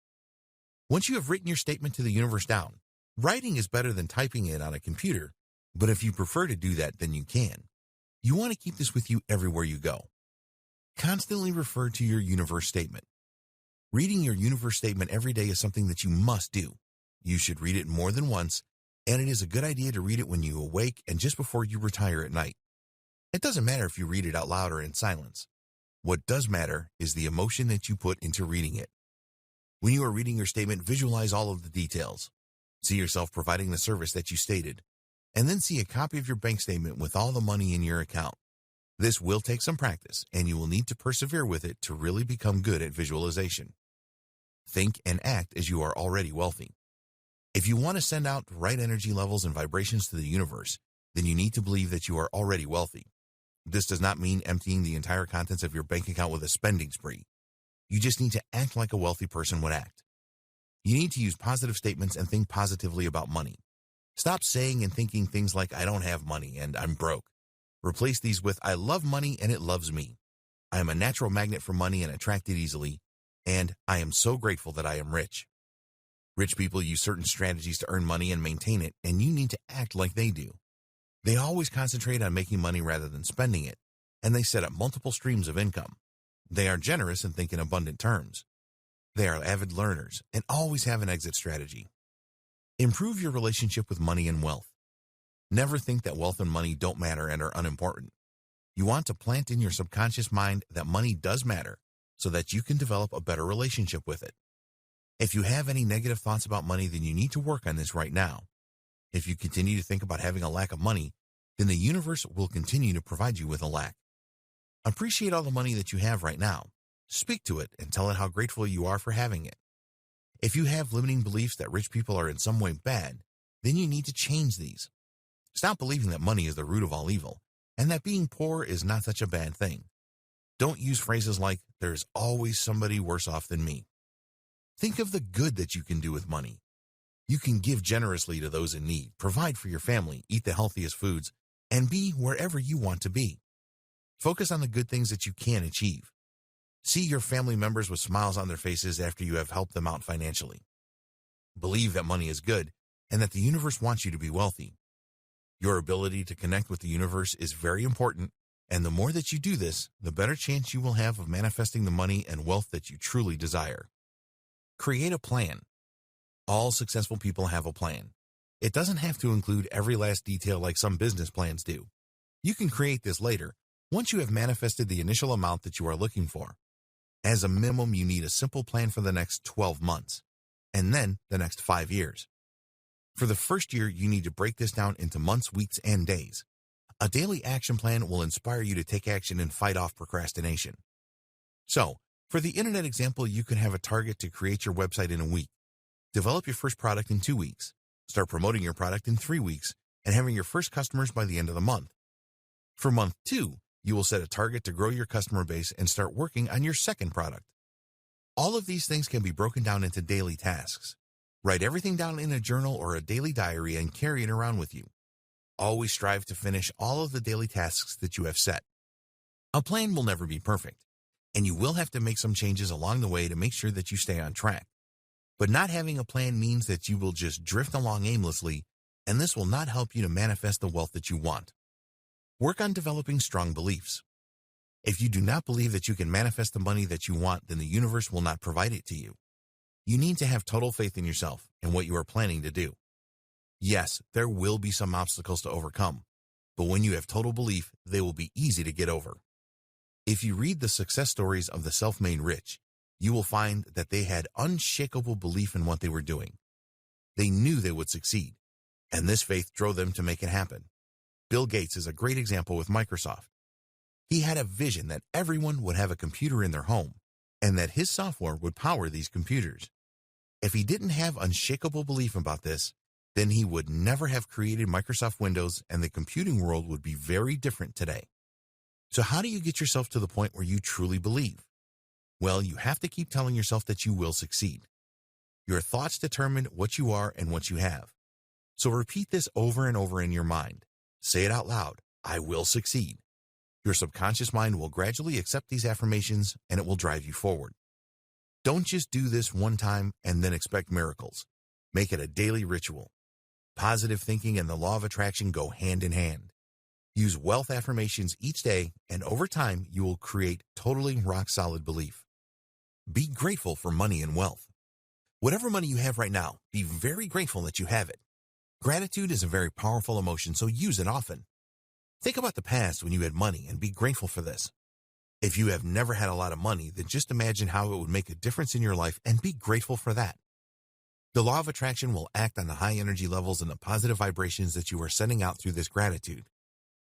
A: Once you have written your statement to the universe down, writing is better than typing it on a computer, but if you prefer to do that, then you can. You want to keep this with you everywhere you go. Constantly refer to your universe statement. Reading your universe statement every day is something that you must do. You should read it more than once, and it is a good idea to read it when you awake and just before you retire at night. It doesn't matter if you read it out loud or in silence. What does matter is the emotion that you put into reading it. When you are reading your statement, visualize all of the details. See yourself providing the service that you stated, and then see a copy of your bank statement with all the money in your account. This will take some practice, and you will need to persevere with it to really become good at visualization. Think and act as you are already wealthy. If you want to send out the right energy levels and vibrations to the universe, then you need to believe that you are already wealthy. This does not mean emptying the entire contents of your bank account with a spending spree. You just need to act like a wealthy person would act. You need to use positive statements and think positively about money. Stop saying and thinking things like, I don't have money and I'm broke. Replace these with, I love money and it loves me. I am a natural magnet for money and attract it easily. And I am so grateful that I am rich. Rich people use certain strategies to earn money and maintain it, and you need to act like they do. They always concentrate on making money rather than spending it, and they set up multiple streams of income. They are generous and think in abundant terms. They are avid learners and always have an exit strategy. Improve your relationship with money and wealth. Never think that wealth and money don't matter and are unimportant. You want to plant in your subconscious mind that money does matter so that you can develop a better relationship with it. If you have any negative thoughts about money, then you need to work on this right now. If you continue to think about having a lack of money, then the universe will continue to provide you with a lack. Appreciate all the money that you have right now. Speak to it and tell it how grateful you are for having it. If you have limiting beliefs that rich people are in some way bad, then you need to change these. Stop believing that money is the root of all evil, and that being poor is not such a bad thing. Don't use phrases like, there's always somebody worse off than me. Think of the good that you can do with money. You can give generously to those in need, provide for your family, eat the healthiest foods, and be wherever you want to be. Focus on the good things that you can achieve. See your family members with smiles on their faces after you have helped them out financially. Believe that money is good and that the universe wants you to be wealthy. Your ability to connect with the universe is very important, and the more that you do this, the better chance you will have of manifesting the money and wealth that you truly desire. Create a plan. All successful people have a plan. It doesn't have to include every last detail like some business plans do. You can create this later, once you have manifested the initial amount that you are looking for. As a minimum, you need a simple plan for the next 12 months, and then the next 5 years. For the first year, you need to break this down into months, weeks, and days. A daily action plan will inspire you to take action and fight off procrastination. So, for the internet example, you can have a target to create your website in a week. Develop your first product in 2 weeks. Start promoting your product in 3 weeks and having your first customers by the end of the month. For month 2, you will set a target to grow your customer base and start working on your second product. All of these things can be broken down into daily tasks. Write everything down in a journal or a daily diary and carry it around with you. Always strive to finish all of the daily tasks that you have set. A plan will never be perfect, and you will have to make some changes along the way to make sure that you stay on track. But not having a plan means that you will just drift along aimlessly, and this will not help you to manifest the wealth that you want. Work on developing strong beliefs. If you do not believe that you can manifest the money that you want, then the universe will not provide it to you. You need to have total faith in yourself and what you are planning to do. Yes, there will be some obstacles to overcome, but when you have total belief, they will be easy to get over. If you read the success stories of the self-made rich, you will find that they had unshakable belief in what they were doing. They knew they would succeed, and this faith drove them to make it happen. Bill Gates is a great example with Microsoft. He had a vision that everyone would have a computer in their home, and that his software would power these computers. If he didn't have unshakable belief about this, then he would never have created Microsoft Windows, and the computing world would be very different today. So how do you get yourself to the point where you truly believe? Well, you have to keep telling yourself that you will succeed. Your thoughts determine what you are and what you have. So repeat this over and over in your mind. Say it out loud. I will succeed. Your subconscious mind will gradually accept these affirmations, and it will drive you forward. Don't just do this one time and then expect miracles. Make it a daily ritual. Positive thinking and the law of attraction go hand in hand. Use wealth affirmations each day, and over time, you will create totally rock-solid belief. Be grateful for money and wealth. Whatever money you have right now, be very grateful that you have it. Gratitude is a very powerful emotion, so use it often. Think about the past when you had money and be grateful for this. If you have never had a lot of money, then just imagine how it would make a difference in your life and be grateful for that. The law of attraction will act on the high energy levels and the positive vibrations that you are sending out through this gratitude.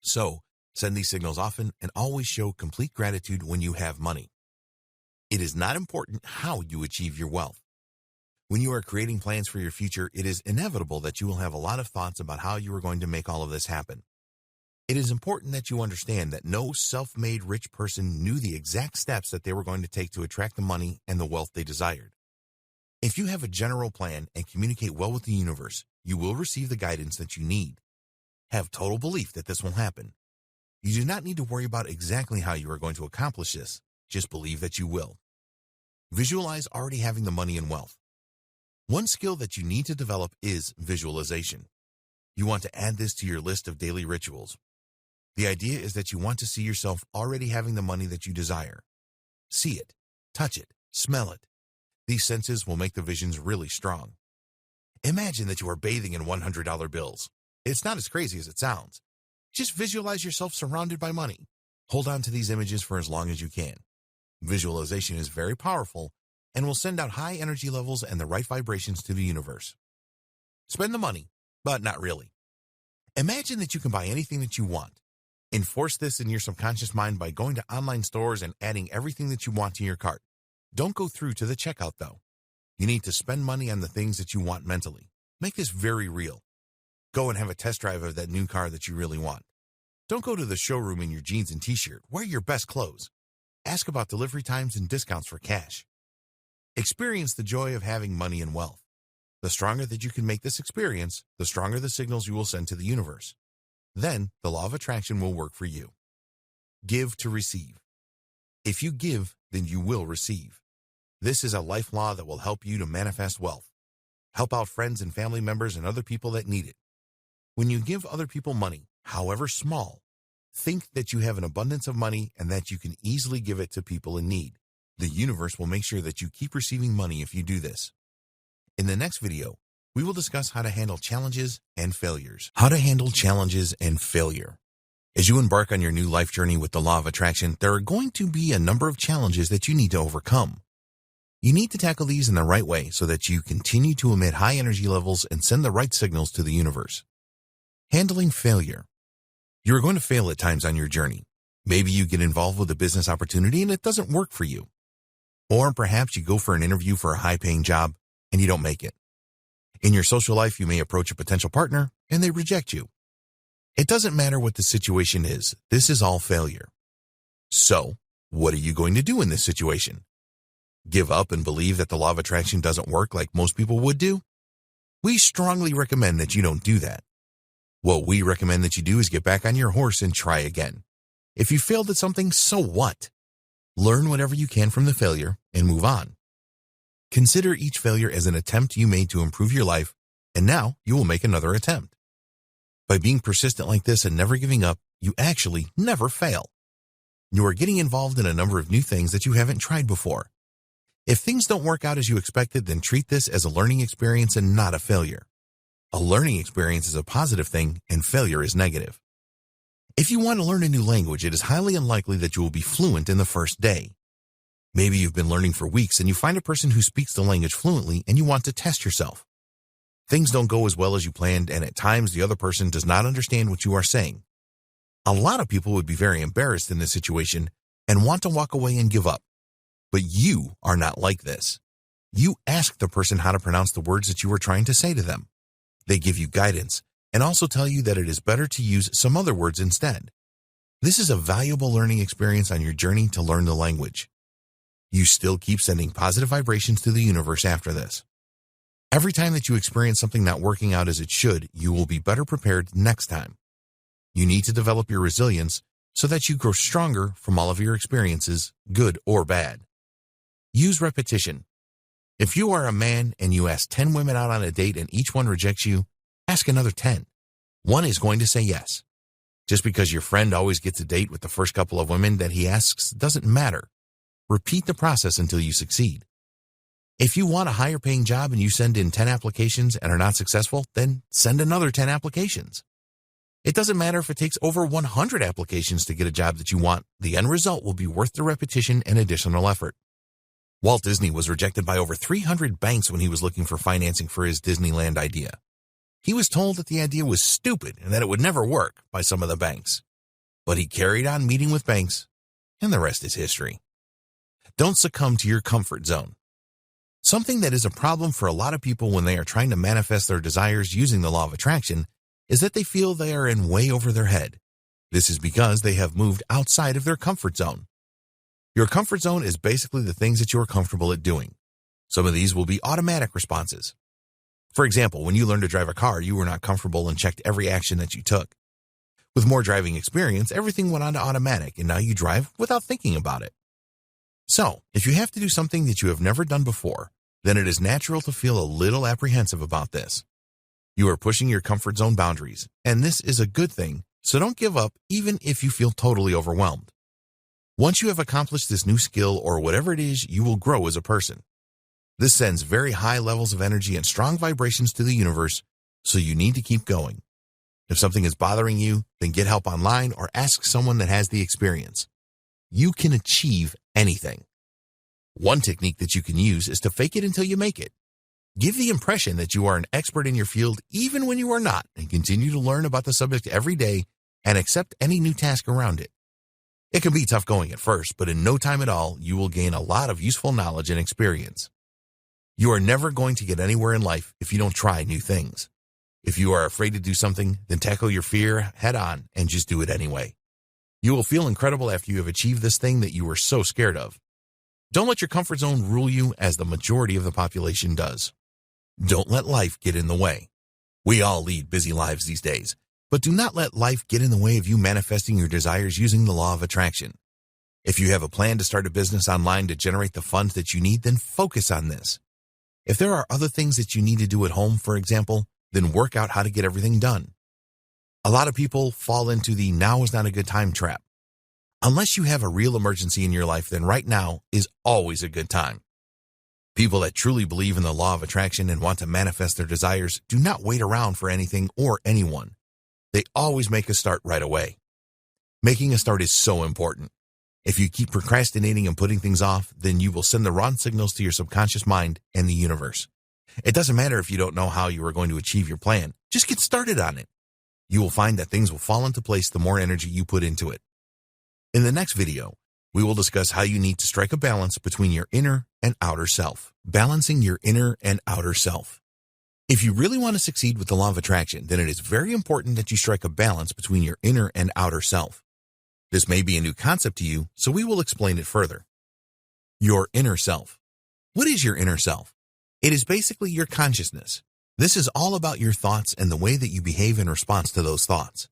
A: So, send these signals often and always show complete gratitude when you have money. It is not important how you achieve your wealth. When you are creating plans for your future, it is inevitable that you will have a lot of thoughts about how you are going to make all of this happen. It is important that you understand that no self-made rich person knew the exact steps that they were going to take to attract the money and the wealth they desired. If you have a general plan and communicate well with the universe, you will receive the guidance that you need. Have total belief that this will happen. You do not need to worry about exactly how you are going to accomplish this. Just believe that you will. Visualize already having the money and wealth. One skill that you need to develop is visualization. You want to add this to your list of daily rituals. The idea is that you want to see yourself already having the money that you desire. See it, touch it, smell it. These senses will make the visions really strong. Imagine that you are bathing in $100 bills. It's not as crazy as it sounds. Just visualize yourself surrounded by money. Hold on to these images for as long as you can. Visualization is very powerful and will send out high energy levels and the right vibrations to the universe. Spend the money, but not really. Imagine that you can buy anything that you want. Enforce this in your subconscious mind by going to online stores and adding everything that you want to your cart. Don't go through to the checkout, though. You need to spend money on the things that you want mentally. Make this very real. Go and have a test drive of that new car that you really want. Don't go to the showroom in your jeans and t-shirt. Wear your best clothes. Ask about delivery times and discounts for cash. Experience the joy of having money and wealth. The stronger that you can make this experience, the stronger the signals you will send to the universe. Then, the law of attraction will work for you. Give to receive. If you give, then you will receive. This is a life law that will help you to manifest wealth. Help out friends and family members and other people that need it. When you give other people money, however small, think that you have an abundance of money and that you can easily give it to people in need. The universe will make sure that you keep receiving money if you do this. In the next video, we will discuss how to handle challenges and failures. How to handle challenges and failure. As you embark on your new life journey with the law of attraction, there are going to be a number of challenges that you need to overcome. You need to tackle these in the right way so that you continue to emit high energy levels and send the right signals to the universe. Handling failure. You are going to fail at times on your journey. Maybe you get involved with a business opportunity and it doesn't work for you. Or perhaps you go for an interview for a high-paying job and you don't make it. In your social life, you may approach a potential partner and they reject you. It doesn't matter what the situation is. This is all failure. So, what are you going to do in this situation? Give up and believe that the law of attraction doesn't work like most people would do? We strongly recommend that you don't do that. What we recommend that you do is get back on your horse and try again. If you failed at something, so what? Learn whatever you can from the failure and move on. Consider each failure as an attempt you made to improve your life, and now you will make another attempt. By being persistent like this and never giving up, you actually never fail. You are getting involved in a number of new things that you haven't tried before. If things don't work out as you expected, then treat this as a learning experience and not a failure. A learning experience is a positive thing, and failure is negative. If you want to learn a new language, it is highly unlikely that you will be fluent in the first day. Maybe you've been learning for weeks and you find a person who speaks the language fluently and you want to test yourself. Things don't go as well as you planned, and at times the other person does not understand what you are saying. A lot of people would be very embarrassed in this situation and want to walk away and give up. But you are not like this. You ask the person how to pronounce the words that you are trying to say to them. They give you guidance and also tell you that it is better to use some other words instead. This is a valuable learning experience on your journey to learn the language. You still keep sending positive vibrations to the universe after this. Every time that you experience something not working out as it should, you will be better prepared next time. You need to develop your resilience so that you grow stronger from all of your experiences, good or bad. Use repetition. If you are a man and you ask 10 women out on a date and each one rejects you, ask another 10. One is going to say yes. Just because your friend always gets a date with the first couple of women that he asks doesn't matter. Repeat the process until you succeed. If you want a higher paying job and you send in 10 applications and are not successful, then send another 10 applications. It doesn't matter if it takes over 100 applications to get a job that you want. The end result will be worth the repetition and additional effort. Walt Disney was rejected by over 300 banks when he was looking for financing for his Disneyland idea. He was told that the idea was stupid and that it would never work by some of the banks. But he carried on meeting with banks, and the rest is history. Don't succumb to your comfort zone. Something that is a problem for a lot of people when they are trying to manifest their desires using the law of attraction is that they feel they are in way over their head. This is because they have moved outside of their comfort zone. Your comfort zone is basically the things that you are comfortable at doing. Some of these will be automatic responses. For example, when you learned to drive a car, you were not comfortable and checked every action that you took. With more driving experience, everything went on to automatic, and now you drive without thinking about it. So, if you have to do something that you have never done before, then it is natural to feel a little apprehensive about this. You are pushing your comfort zone boundaries, and this is a good thing, so don't give up even if you feel totally overwhelmed. Once you have accomplished this new skill or whatever it is, you will grow as a person. This sends very high levels of energy and strong vibrations to the universe, so you need to keep going. If something is bothering you, then get help online or ask someone that has the experience. You can achieve anything. One technique that you can use is to fake it until you make it. Give the impression that you are an expert in your field even when you are not, and continue to learn about the subject every day and accept any new task around it. It can be tough going at first, but in no time at all, you will gain a lot of useful knowledge and experience. You are never going to get anywhere in life if you don't try new things. If you are afraid to do something, then tackle your fear head on and just do it anyway. You will feel incredible after you have achieved this thing that you were so scared of. Don't let your comfort zone rule you as the majority of the population does. Don't let life get in the way. We all lead busy lives these days, but do not let life get in the way of you manifesting your desires using the law of attraction. If you have a plan to start a business online to generate the funds that you need, then focus on this. If there are other things that you need to do at home, for example, then work out how to get everything done. A lot of people fall into the now is not a good time trap. Unless you have a real emergency in your life, then right now is always a good time. People that truly believe in the law of attraction and want to manifest their desires do not wait around for anything or anyone. They always make a start right away. Making a start is so important. If you keep procrastinating and putting things off, then you will send the wrong signals to your subconscious mind and the universe. It doesn't matter if you don't know how you are going to achieve your plan. Just get started on it. You will find that things will fall into place the more energy you put into it. In the next video, we will discuss how you need to strike a balance between your inner and outer self. Balancing your inner and outer self. If you really want to succeed with the law of attraction, then it is very important that you strike a balance between your inner and outer self. This may be a new concept to you, so we will explain it further. Your inner self. What is your inner self? It is basically your consciousness. This is all about your thoughts and the way that you behave in response to those thoughts.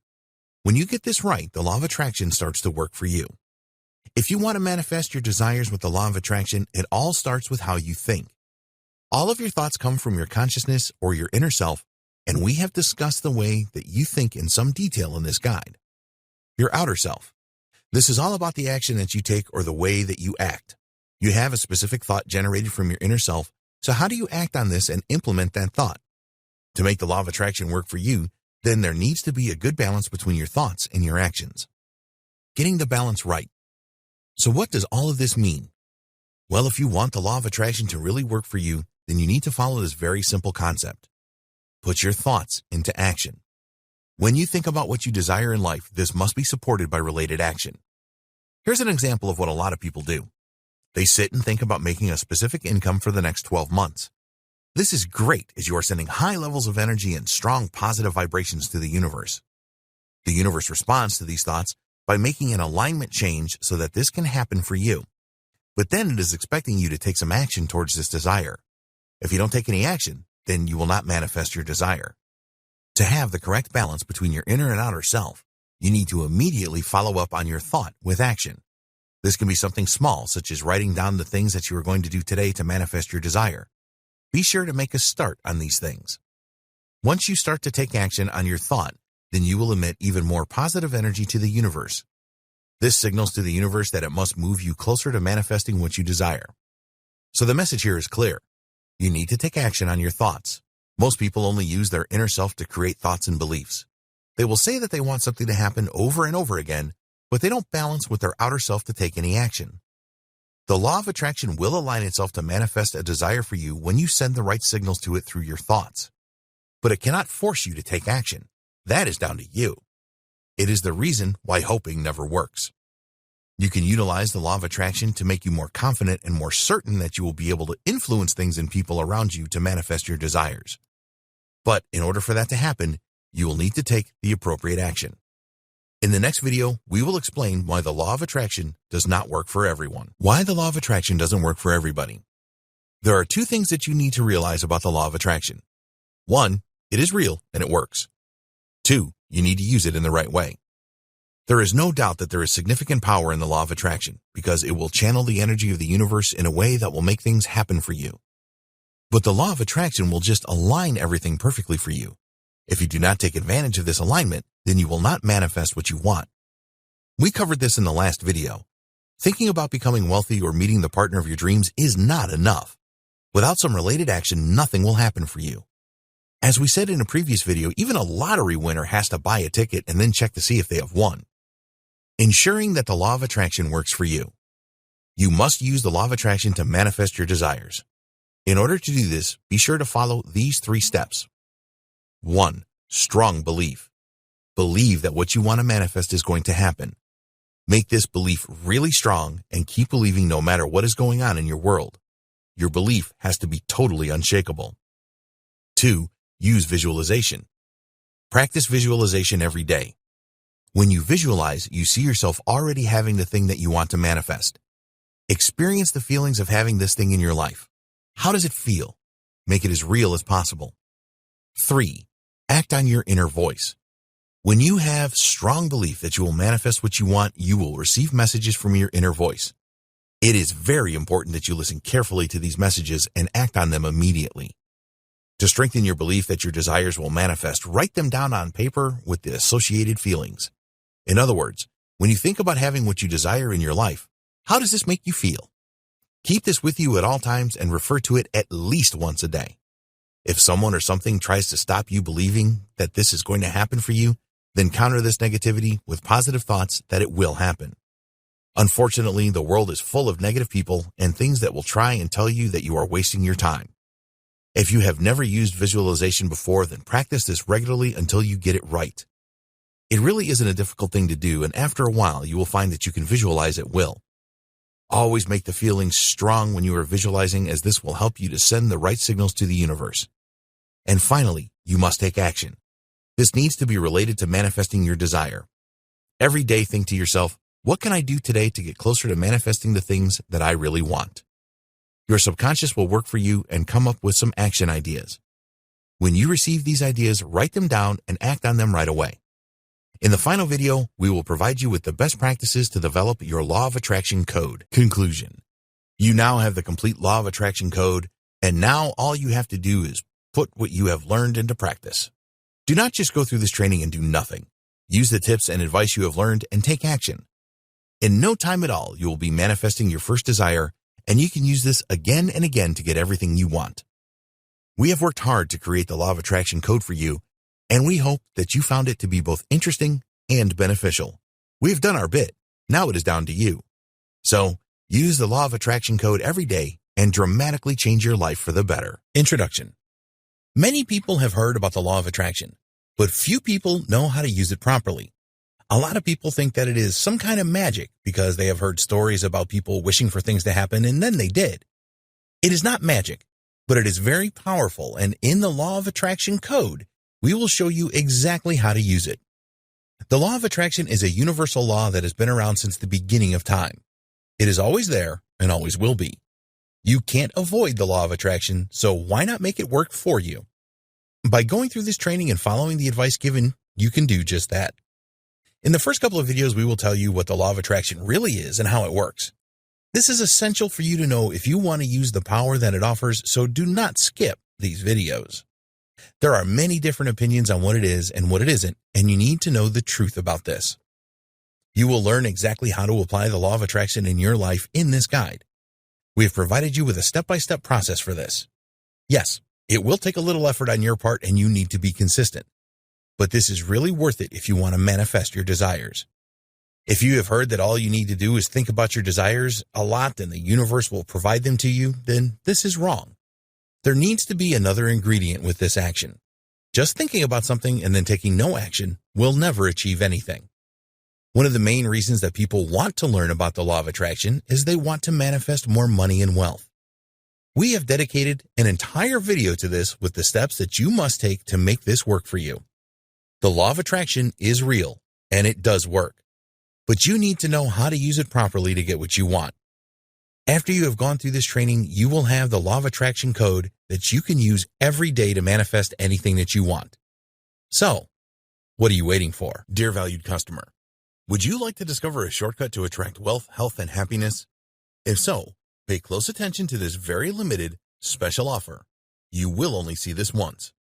A: When you get this right, the law of attraction starts to work for you. If you want to manifest your desires with the law of attraction, it all starts with how you think. All of your thoughts come from your consciousness or your inner self, and we have discussed the way that you think in some detail in this guide. Your outer self. This is all about the action that you take or the way that you act. You have a specific thought generated from your inner self, so how do you act on this and implement that thought? To make the law of attraction work for you, then there needs to be a good balance between your thoughts and your actions. Getting the balance right. So what does all of this mean? Well, if you want the law of attraction to really work for you, then you need to follow this very simple concept. Put your thoughts into action. When you think about what you desire in life, this must be supported by related action. Here's an example of what a lot of people do. They sit and think about making a specific income for the next 12 months. This is great as you are sending high levels of energy and strong positive vibrations to the universe. The universe responds to these thoughts by making an alignment change so that this can happen for you. But then it is expecting you to take some action towards this desire. If you don't take any action, then you will not manifest your desire. To have the correct balance between your inner and outer self, you need to immediately follow up on your thought with action. This can be something small, such as writing down the things that you are going to do today to manifest your desire. Be sure to make a start on these things. Once you start to take action on your thought, then you will emit even more positive energy to the universe. This signals to the universe that it must move you closer to manifesting what you desire. So the message here is clear. You need to take action on your thoughts. Most people only use their inner self to create thoughts and beliefs. They will say that they want something to happen over and over again, but they don't balance with their outer self to take any action. The law of attraction will align itself to manifest a desire for you when you send the right signals to it through your thoughts. But it cannot force you to take action. That is down to you. It is the reason why hoping never works. You can utilize the law of attraction to make you more confident and more certain that you will be able to influence things and people around you to manifest your desires. But in order for that to happen, you will need to take the appropriate action. In the next video, we will explain why the law of attraction does not work for everyone. Why the law of attraction doesn't work for everybody. There are two things that you need to realize about the law of attraction. One, it is real and it works. Two, you need to use it in the right way. There is no doubt that there is significant power in the law of attraction because it will channel the energy of the universe in a way that will make things happen for you. But the law of attraction will just align everything perfectly for you. If you do not take advantage of this alignment, then you will not manifest what you want. We covered this in the last video. Thinking about becoming wealthy or meeting the partner of your dreams is not enough. Without some related action, nothing will happen for you. As we said in a previous video, even a lottery winner has to buy a ticket and then check to see if they have won. Ensuring that the law of attraction works for you. You must use the law of attraction to manifest your desires. In order to do this, be sure to follow these 3 steps. 1. Strong belief. Believe that what you want to manifest is going to happen. Make this belief really strong and keep believing no matter what is going on in your world. Your belief has to be totally unshakable. 2. Use visualization. Practice visualization every day. When you visualize, you see yourself already having the thing that you want to manifest. Experience the feelings of having this thing in your life. How does it feel? Make it as real as possible. 3. Act on your inner voice. When you have strong belief that you will manifest what you want, you will receive messages from your inner voice. It is very important that you listen carefully to these messages and act on them immediately. To strengthen your belief that your desires will manifest, write them down on paper with the associated feelings. In other words, when you think about having what you desire in your life, how does this make you feel? Keep this with you at all times and refer to it at least once a day. If someone or something tries to stop you believing that this is going to happen for you, then counter this negativity with positive thoughts that it will happen. Unfortunately, the world is full of negative people and things that will try and tell you that you are wasting your time. If you have never used visualization before, then practice this regularly until you get it right. It really isn't a difficult thing to do, and after a while, you will find that you can visualize at will. Always make the feelings strong when you are visualizing, as this will help you to send the right signals to the universe. And finally, you must take action. This needs to be related to manifesting your desire. Every day, think to yourself, what can I do today to get closer to manifesting the things that I really want? Your subconscious will work for you and come up with some action ideas. When you receive these ideas, write them down and act on them right away. In the final video, we will provide you with the best practices to develop your Law of Attraction code. Conclusion. You now have the complete Law of Attraction code, and now all you have to do is put what you have learned into practice. Do not just go through this training and do nothing. Use the tips and advice you have learned and take action. In no time at all, you will be manifesting your first desire, and you can use this again and again to get everything you want. We have worked hard to create the Law of Attraction code for you, and we hope that you found it to be both interesting and beneficial. We have done our bit. Now it is down to you. So, use the Law of Attraction code every day and dramatically change your life for the better. Introduction. Many people have heard about the Law of Attraction, but few people know how to use it properly. A lot of people think that it is some kind of magic because they have heard stories about people wishing for things to happen and then they did. It is not magic, but it is very powerful, and in the Law of Attraction code, we will show you exactly how to use it. The Law of Attraction is a universal law that has been around since the beginning of time. It is always there and always will be. You can't avoid the Law of Attraction, so why not make it work for you? By going through this training and following the advice given, you can do just that. In the first couple of videos, we will tell you what the Law of Attraction really is and how it works. This is essential for you to know if you want to use the power that it offers, so do not skip these videos. There are many different opinions on what it is and what it isn't, and you need to know the truth about this. You will learn exactly how to apply the Law of Attraction in your life in this guide. We have provided you with a step-by-step process for this. Yes, it will take a little effort on your part and you need to be consistent. But this is really worth it if you want to manifest your desires. If you have heard that all you need to do is think about your desires a lot and the universe will provide them to you, then this is wrong. There needs to be another ingredient with this action. Just thinking about something and then taking no action will never achieve anything. One of the main reasons that people want to learn about the Law of Attraction is they want to manifest more money and wealth. We have dedicated an entire video to this with the steps that you must take to make this work for you. The Law of Attraction is real, And it does work. But you need to know how to use it properly to get what you want. After you have gone through this training, you will have the Law of Attraction code that you can use every day to manifest anything that you want. So, what are you waiting for? Dear valued customer, would you like to discover a shortcut to attract wealth, health, and happiness? If so, pay close attention to this very limited special offer. You will only see this once.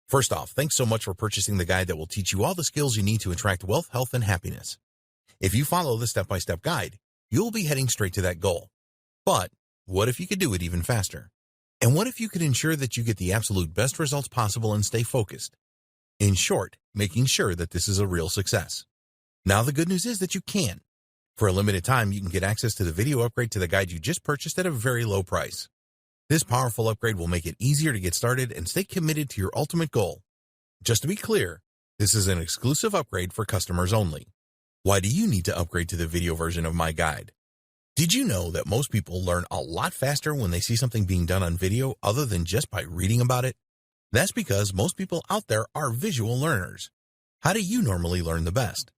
A: First off, thanks so much for purchasing the guide that will teach you all the skills you need to attract wealth, health, and happiness. If you follow the step-by-step guide, you'll be heading straight to that goal. But what if you could do it even faster? And what if you could ensure that you get the absolute best results possible and stay focused? In short, making sure that this is a real success. Now the good news is that you can. For a limited time, you can get access to the video upgrade to the guide you just purchased at a very low price. This powerful upgrade will make it easier to get started and stay committed to your ultimate goal. Just to be clear, this is an exclusive upgrade for customers only. Why do you need to upgrade to the video version of my guide? Did you know that most people learn a lot faster when they see something being done on video other than just by reading about it? That's because most people out there are visual learners. How do you normally learn the best?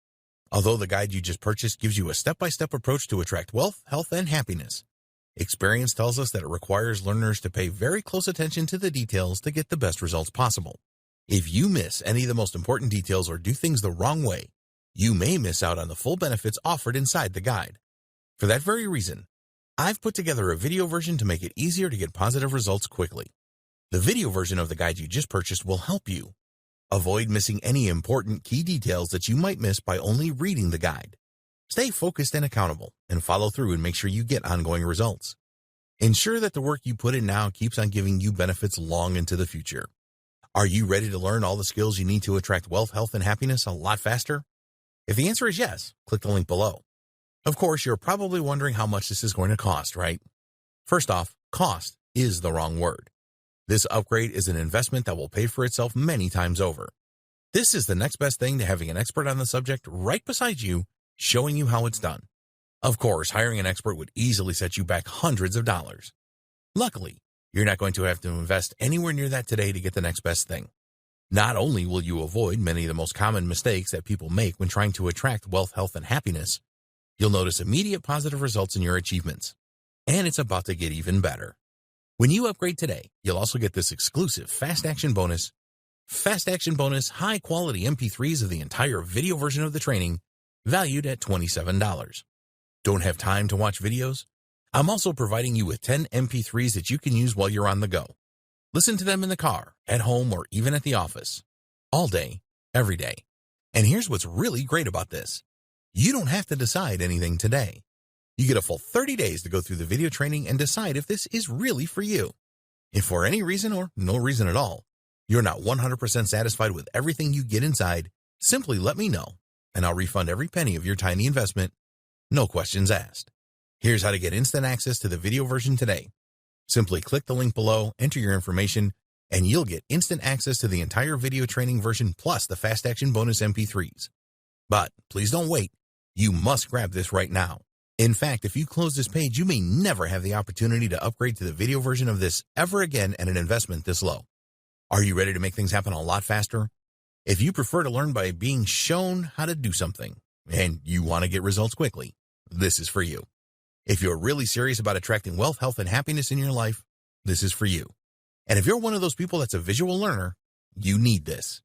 A: Although the guide you just purchased gives you a step-by-step approach to attract wealth, health, and happiness, experience tells us that it requires learners to pay very close attention to the details to get the best results possible. If you miss any of the most important details or do things the wrong way, you may miss out on the full benefits offered inside the guide. For that very reason, I've put together a video version to make it easier to get positive results quickly. The video version of the guide you just purchased will help you avoid missing any important key details that you might miss by only reading the guide. Stay focused and accountable, and follow through and make sure you get ongoing results. Ensure that the work you put in now keeps on giving you benefits long into the future. Are you ready to learn all the skills you need to attract wealth, health, and happiness a lot faster? If the answer is yes, click the link below. Of course, you're probably wondering how much this is going to cost, right? First off, cost is the wrong word. This upgrade is an investment that will pay for itself many times over. This is the next best thing to having an expert on the subject right beside you, showing you how it's done. Of course, hiring an expert would easily set you back hundreds of dollars. Luckily, you're not going to have to invest anywhere near that today to get the next best thing. Not only will you avoid many of the most common mistakes that people make when trying to attract wealth, health, and happiness, you'll notice immediate positive results in your achievements. And it's about to get even better. When you upgrade today, you'll also get this exclusive Fast Action bonus, high-quality MP3s of the entire video version of the training, valued at $27. Don't have time to watch videos? I'm also providing you with 10 MP3s that you can use while you're on the go. Listen to them in the car, at home, or even at the office. All day, every day. And here's what's really great about this. You don't have to decide anything today. You get a full 30 days to go through the video training and decide if this is really for you. If for any reason or no reason at all, you're not 100% satisfied with everything you get inside, simply let me know, and I'll refund every penny of your tiny investment. No questions asked. Here's how to get instant access to the video version today. Simply click the link below, enter your information, and you'll get instant access to the entire video training version plus the Fast Action bonus MP3s. But please don't wait. You must grab this right now. In fact, if you close this page, you may never have the opportunity to upgrade to the video version of this ever again at an investment this low. Are you ready to make things happen a lot faster? If you prefer to learn by being shown how to do something, and you want to get results quickly, this is for you. If you're really serious about attracting wealth, health, and happiness in your life, this is for you. And if you're one of those people that's a visual learner, you need this.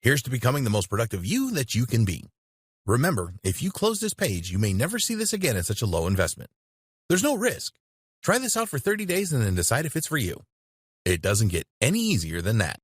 A: Here's to becoming the most productive you that you can be. Remember, if you close this page, you may never see this again at such a low investment. There's no risk. Try this out for 30 days and then decide if it's for you. It doesn't get any easier than that.